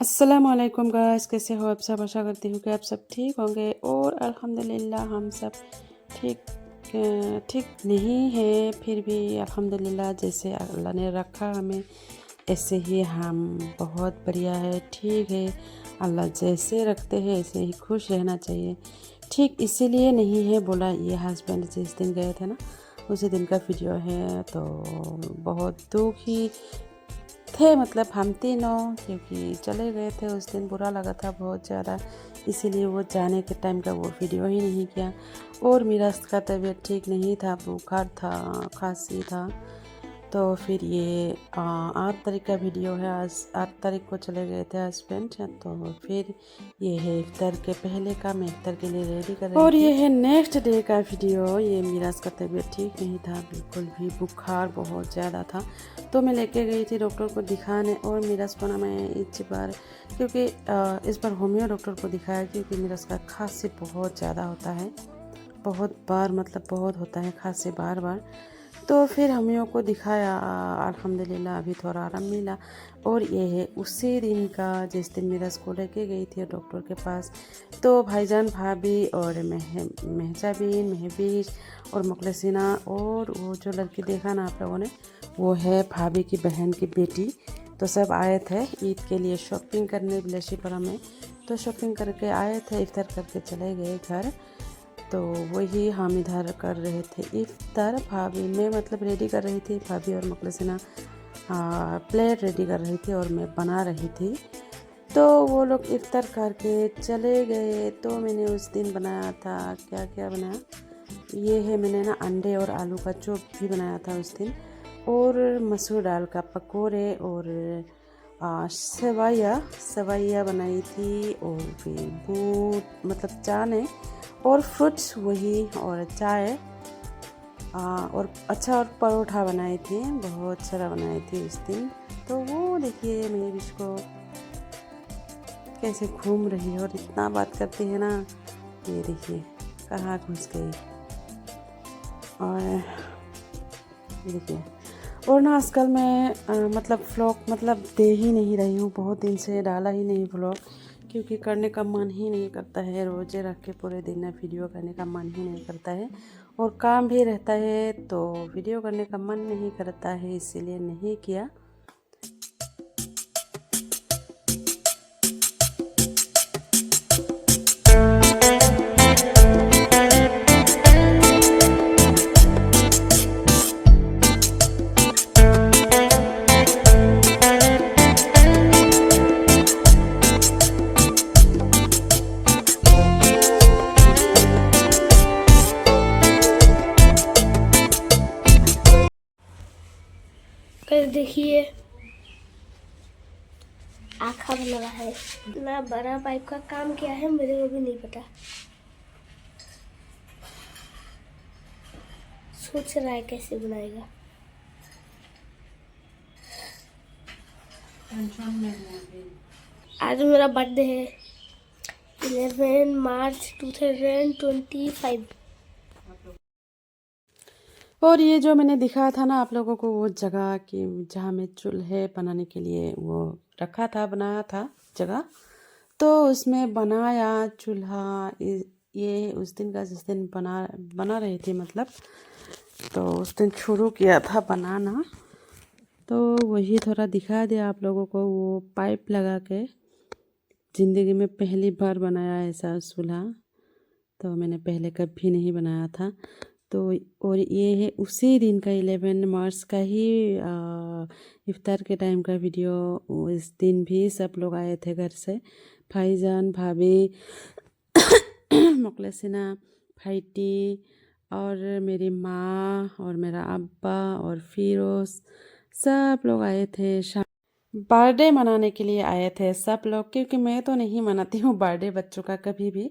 अस्सलामुअलैकुम गाइस, कैसे हो आप सब। आशा करती हूँ कि आप सब ठीक होंगे और अल्हम्दुलिल्लाह हम सब ठीक नहीं हैं, फिर भी अल्हम्दुलिल्लाह जैसे अल्लाह ने रखा हमें ऐसे ही हम बहुत बढ़िया है, ठीक है। अल्लाह जैसे रखते हैं ऐसे ही खुश रहना चाहिए। ठीक इसीलिए नहीं है बोला, ये हस्बैंड जिस दिन गए थे ना उसी दिन का वीडियो है। तो बहुत दुखी थे, मतलब हम तीनों, क्योंकि चले गए थे उस दिन, बुरा लगा था बहुत ज़्यादा। इसीलिए वो जाने के टाइम का वो वीडियो ही नहीं किया। और मेरा का तबीयत ठीक नहीं था, बुखार था, खांसी था। तो फिर ये 8 तारीख का वीडियो है। आज 8 तारीख को चले गए थे हस्बैंड, तो फिर ये है इफ्तार के पहले का, मैं इफ्तार के लिए रेडी कर रही थी। और ये है नेक्स्ट डे का वीडियो। ये मिराज का तबीयत ठीक नहीं था बिल्कुल भी, बुखार बहुत ज़्यादा था। तो मैं लेके गई थी डॉक्टर को दिखाने। और मिराज को ना मैं इस बार, क्योंकि इस बार होम्यो डॉक्टर को दिखाया, क्योंकि मिराज का खांसी बहुत ज़्यादा होता है, बहुत बार, मतलब बहुत होता है खांसी बार बार। तो फिर होम्यो को दिखाया, अल्हम्दुलिल्लाह अभी थोड़ा आराम मिला। और ये है उसी दिन का जिस दिन मिराज को लेके गई थी डॉक्टर के पास। तो भाईजान, भाभी और महजाबीन, महबीज और मुखलसिना, और वो जो लड़की देखा ना आप लोगों ने, वो है भाभी की बहन की बेटी। तो सब आए थे ईद के लिए शॉपिंग करने बिलेशीपुरा में। तो शॉपिंग करके आए थे, इफ्तार करके चले गए घर। तो वही हम इधर कर रहे थे इफ्तार। भाभी, मैं मतलब रेडी कर रही थी, भाभी और मुखलसिना प्लेट रेडी कर रही थी और मैं बना रही थी। तो वो लोग इफ्तार करके चले गए। तो मैंने उस दिन बनाया था, क्या क्या बनाया, ये है मैंने ना अंडे और आलू का चॉप भी बनाया था उस दिन, और मसूर दाल का पकोड़े, और सेवैया बनाई थी, और फिर बूट मतलब चाने और फ्रूट्स वही, और चाय, और अच्छा, और परोठा बनाई थी, बहुत सारा बनाई थी उस दिन। तो वो देखिए मेरी इसको कैसे घूम रही है और इतना बात करती है ना, ये देखिए कहाँ घुस गई। और ये देखिए, और ना आजकल मैं मतलब व्लॉग मतलब दे ही नहीं रही हूँ, बहुत दिन से डाला ही नहीं व्लॉग, क्योंकि करने का मन ही नहीं करता है। रोजे रख के पूरे दिन ना वीडियो करने का मन ही नहीं करता है, और काम भी रहता है तो वीडियो करने का मन नहीं करता है, इसीलिए नहीं किया। कर देखिए, आखा लगा है ना। बड़ा पाइप का काम क्या है मुझे वो भी नहीं पता। सोच रहा है कैसे बनाएगा। आज मेरा बर्थडे है, 11 मार्च 2025। और ये जो मैंने दिखाया था ना आप लोगों को, वो जगह कि जहाँ मैं चूल्हे बनाने के लिए वो रखा था, बनाया था जगह, तो उसमें बनाया चूल्हा। ये उस दिन का जिस दिन बना रही थी, मतलब तो उस दिन शुरू किया था बनाना। तो वही थोड़ा दिखा दिया आप लोगों को, वो पाइप लगा के ज़िंदगी में पहली बार बनाया ऐसा चूल्हा। तो मैंने पहले कभी नहीं बनाया था। तो और ये है उसी दिन का 11 मार्च का ही इफ्तार के टाइम का वीडियो। इस दिन भी सब लोग आए थे घर से, भाईजान, भाभी, मुखलसिना, भाईटी, और मेरी माँ और मेरा अब्बा और फिरोज, सब लोग आए थे। बर्थडे मनाने के लिए आए थे सब लोग, क्योंकि मैं तो नहीं मनाती हूँ बर्थडे बच्चों का कभी भी।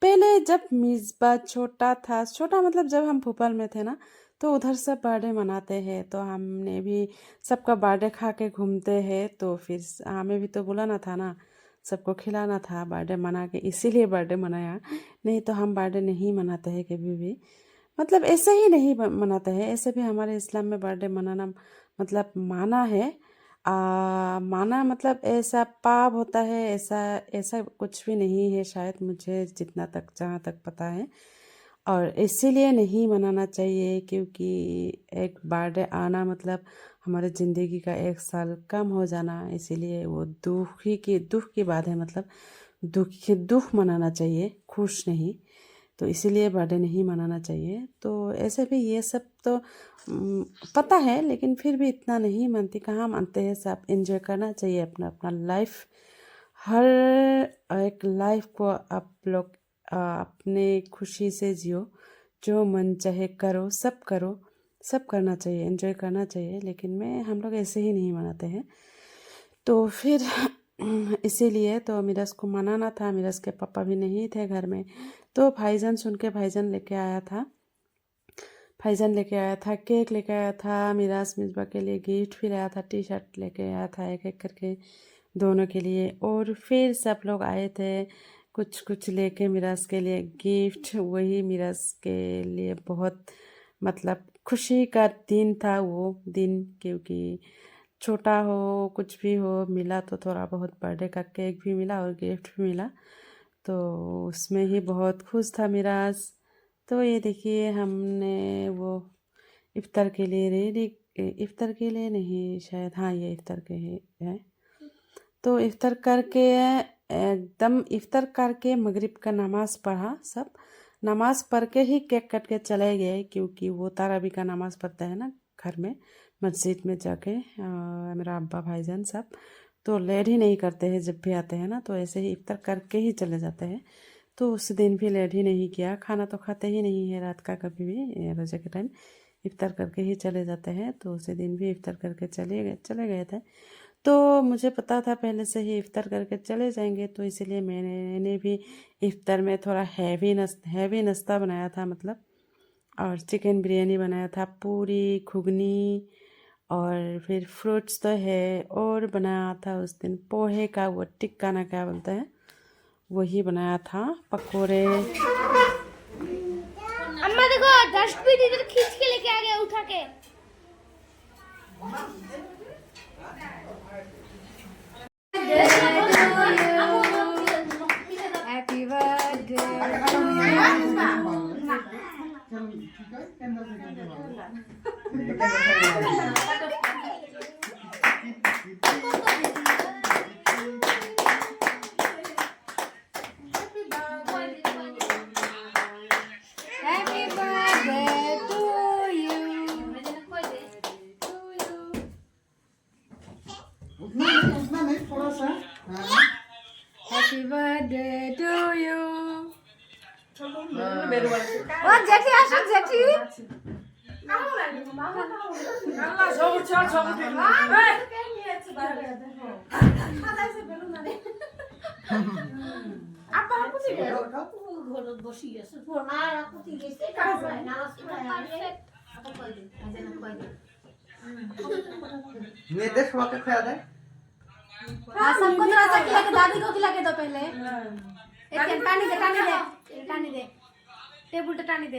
पहले जब मिसबा छोटा था, छोटा मतलब जब हम भोपाल में थे ना, तो उधर सब बर्थडे मनाते हैं, तो हमने भी सबका बर्थडे खा के घूमते हैं। तो फिर हमें भी तो बुलाना था ना, सबको खिलाना था बर्थडे मना के, इसीलिए बर्थडे मनाया। नहीं तो हम बर्थडे नहीं मनाते हैं कभी भी, मतलब ऐसे ही नहीं मनाते हैं। ऐसे भी हमारे इस्लाम में बर्थडे मनाना मतलब माना है, माना मतलब ऐसा पाप होता है, ऐसा ऐसा कुछ भी नहीं है शायद, मुझे जितना तक जहाँ तक पता है। और इसीलिए नहीं मनाना चाहिए क्योंकि एक बर्थडे आना मतलब हमारे ज़िंदगी का एक साल कम हो जाना, इसीलिए वो दुख की बात है। मतलब दुख मनाना चाहिए, खुश नहीं। तो इसीलिए बर्थडे नहीं मनाना चाहिए। तो ऐसे भी ये सब तो पता है, लेकिन फिर भी इतना नहीं मानती, कहाँ मानते हैं। सब एंजॉय करना चाहिए अपना अपना लाइफ। हर एक लाइफ को आप लोग अपने खुशी से जियो, जो मन चाहे करो, सब करना चाहिए, एंजॉय करना चाहिए। लेकिन हम लोग ऐसे ही नहीं मनाते हैं। तो फिर इसीलिए तो मिराज को मनाना था। मिराज के पापा भी नहीं थे घर में, तो भाईजान सुन के भाईजान लेके आया था, केक लेके आया था। मिराज मिसबा के लिए गिफ्ट भी लाया था, टी शर्ट लेके आया था, एक एक करके दोनों के लिए। और फिर सब लोग आए थे कुछ कुछ लेके मिराज के लिए गिफ्ट। वही मिराज के लिए बहुत मतलब खुशी का दिन था वो दिन, क्योंकि छोटा हो कुछ भी हो, मिला तो थोड़ा बहुत, बर्थडे का केक भी मिला और गिफ्ट भी मिला, तो उसमें ही बहुत खुश था मिराज। तो ये देखिए हमने वो इफ्तार के लिए रेडी, इफ्तार के लिए नहीं शायद, हाँ ये इफ्तार के है। तो इफ्तार करके मगरिब का नमाज़ पढ़ा। सब नमाज़ पढ़ के ही केक कट के चले गए, क्योंकि वो तरावी का नमाज़ पढ़ते हैं ना घर में, मस्जिद में जाके मेरा अब्बा भाईजान सब। तो लेट ही नहीं करते हैं, जब भी आते हैं ना तो ऐसे ही इफ्तार करके ही चले जाते हैं। तो उस दिन भी लेट ही नहीं किया, खाना तो खाते ही नहीं है रात का कभी भी, रोज़े के टाइम इफ्तार करके ही चले जाते हैं। तो उसी दिन भी इफ्तार करके चले गए थे। तो मुझे पता था पहले से ही इफ्तार करके चले जाएंगे, तो इसलिए मैंने भी इफ्तार में थोड़ा हैवी नाश्ता बनाया था मतलब। और चिकन बिरयानी बनाया था, पूरी घुगनी, और फिर फ्रूट्स तो है, और बनाया था उस दिन पोहे का वो टिक्का ना क्या बोलते हैं, वही बनाया था, पकोड़े। अम्मा देखो डस्टबिन इधर खींच के लेके आ गया उठा के। Happy birthday. Happy birthday to you. उतना नहीं थोड़ा सा। Happy birthday to you. ओ जेठी आसो जेठी। निर्देश हुआ के खिला दे। हाँ सबको थोड़ा सा खिला के दादी को खिला के दो पहले। एक टानी दे टेबल पे टानी दे।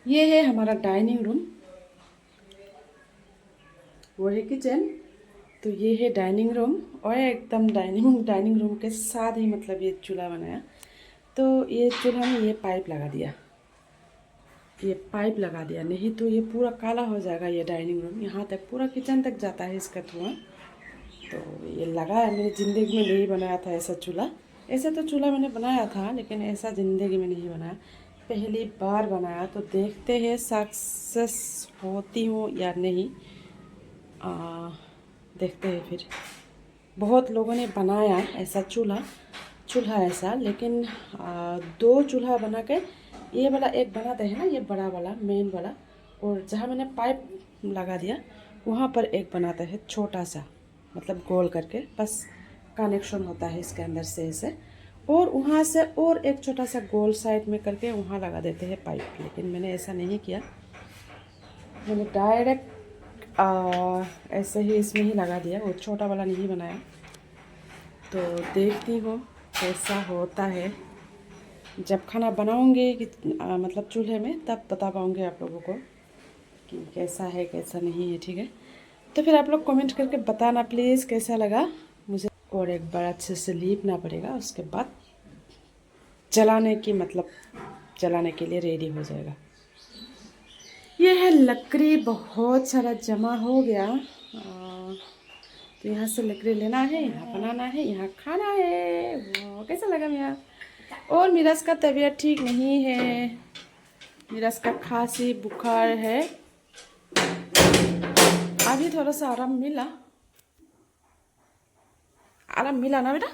ये है हमारा डाइनिंग रूम, वो है किचन, तो ये है डाइनिंग रूम और एकदम डाइनिंग रूम के साथ ही मतलब ये चूल्हा बनाया। तो ये चूल्हा में ये पाइप लगा दिया, नहीं तो ये पूरा काला हो जाएगा। ये डाइनिंग रूम यहाँ तक पूरा किचन तक जाता है इसका धुआं। तो ये लगा है, मैंने ज़िंदगी में नहीं बनाया था ऐसा चूल्हा। ऐसा तो चूल्हा मैंने बनाया था लेकिन ऐसा ज़िंदगी में नहीं बनाया, पहली बार बनाया। तो देखते हैं सक्सेस होती हूँ या नहीं, देखते हैं फिर। बहुत लोगों ने बनाया ऐसा चूल्हा ऐसा, लेकिन 2 चूल्हा बना के ये वाला एक बनाते हैं ना, ये बड़ा वाला मेन वाला, और जहाँ मैंने पाइप लगा दिया वहाँ पर एक बनाता है छोटा सा, मतलब गोल करके बस कनेक्शन होता है इसके अंदर से ऐसे, और वहाँ से और एक छोटा सा गोल साइड में करके वहाँ लगा देते हैं पाइप। लेकिन मैंने ऐसा नहीं किया, मैंने डायरेक्ट ऐसे ही इसमें ही लगा दिया, वो छोटा वाला नहीं बनाया। तो देखती हूँ कैसा होता है। जब खाना बनाऊँगी कि मतलब चूल्हे में, तब बता पाऊँगी आप लोगों को कि कैसा है कैसा नहीं है, ठीक है। तो फिर आप लोग कमेंट करके बताना प्लीज़ कैसा लगा मुझे। और एक बार अच्छे से लीपना पड़ेगा, उसके बाद जलाने के लिए रेडी हो जाएगा। ये है लकड़ी, बहुत सारा जमा हो गया। तो यहाँ से लकड़ी लेना है, यहाँ बनाना है, यहाँ खाना है। वो कैसा लगा मेरा? और मिराज का तबीयत ठीक नहीं है, मिराज का खांसी बुखार है। अभी थोड़ा सा आराम मिला ना बेटा?